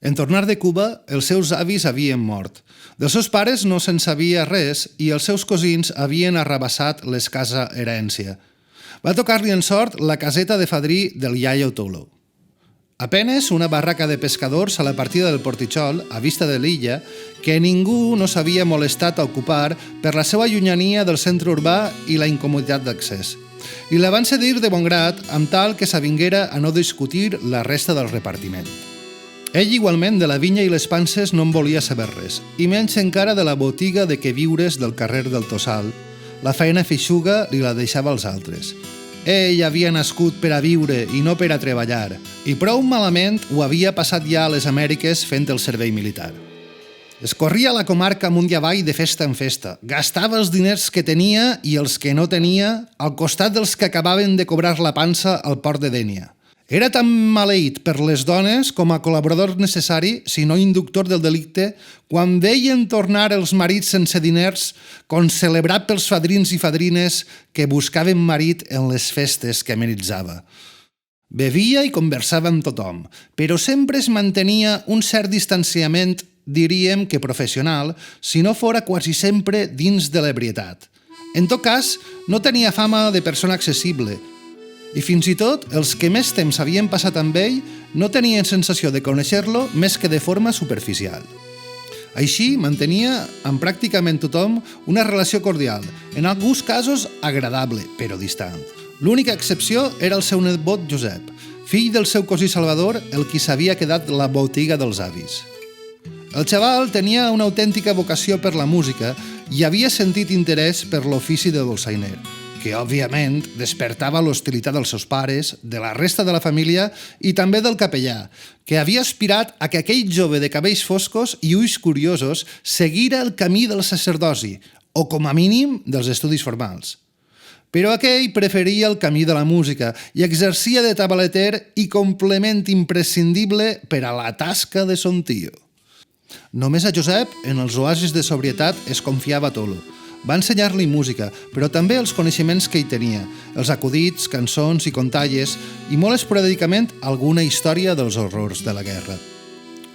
En tornar de Cuba, els seus avis havien mort. Dels seus pares no se'n sabia res i els seus cosins havien arrabassat l'escassa herència. Va tocar-li en sort la caseta de fadrí del iaio Tolo. Apenes una barraca de pescadors a la partida del Portitxol, a vista de l'illa, que ningú no s'havia molestat a ocupar per la seva llunyania del centre urbà i la incomoditat d'accés. I la van cedir de bon grat amb tal que s'avinguera a no discutir la resta del repartiment. Ell igualment de la vinya i les panses no en volia saber res, i menys encara de la botiga de queviures del carrer del Tossal. La feina feixuga li la deixava als altres. Ell havia nascut per a viure i no per a treballar, i prou malament ho havia passat ja a les Amèriques fent el servei militar. Es corria la comarca amunt i avall de festa en festa, gastava els diners que tenia i els que no tenia al costat dels que acabaven de cobrar la pansa al port de Dénia. Era tan maleït per les dones com a col·laborador necessari, si no inductor del delicte, quan veien tornar els marits sense diners, concelebrat pels fadrins i fadrines que buscaven marit en les festes que amenitzava. Bevia i conversava amb tothom, però sempre es mantenia un cert distanciament, diríem que professional, si no fora quasi sempre dins de l'ebrietat. En tot cas, no tenia fama de persona accessible, i fins i tot els que més temps havien passat amb ell no tenien sensació de conèixer-lo més que de forma superficial. Així mantenia amb pràcticament tothom una relació cordial, en alguns casos agradable, però distant. L'única excepció era el seu nebot Josep, fill del seu cosí Salvador, el qui s'havia quedat la botiga dels avis. El xaval tenia una autèntica vocació per la música i havia sentit interès per l'ofici de dolçainer, que, òbviament, despertava l'hostilitat dels seus pares, de la resta de la família i també del capellà, que havia aspirat a que aquell jove de cabells foscos i ulls curiosos seguira el camí del sacerdoci, o com a mínim dels estudis formals. Però aquell preferia el camí de la música i exercia de tabaleter i complement imprescindible per a la tasca de son tio. Només a Josep, en els oasis de sobrietat, es confiava Tolo. Va ensenyar-li música, però també els coneixements que hi tenia, els acudits, cançons i contalles, i molt esporàdicament alguna història dels horrors de la guerra.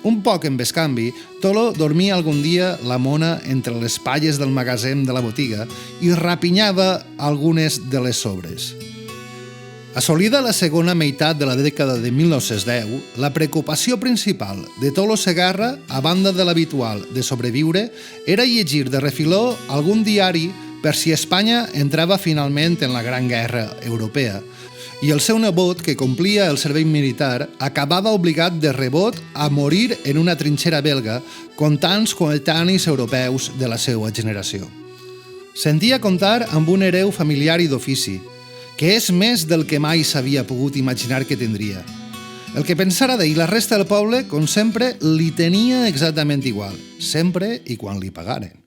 Un poc en bescanvi, Tolo dormia algun dia la mona entre les palles del magatzem de la botiga i rapinyava algunes de les sobres. Assolida la segona meitat de la dècada de 1910, la preocupació principal de Tolo Segarra, a banda de l'habitual de sobreviure, era llegir de refiló algun diari per si Espanya entrava finalment en la Gran Guerra Europea, i el seu nebot, que complia el servei militar, acabava obligat de rebot a morir en una trinxera belga com tants coetanis europeus de la seva generació. Sentia comptar amb un hereu familiar i d'ofici, que és més del que mai s'havia pogut imaginar que tindria. El que pensara d'ell la resta del poble, com sempre, li tenia exactament igual, sempre i quan li pagaren.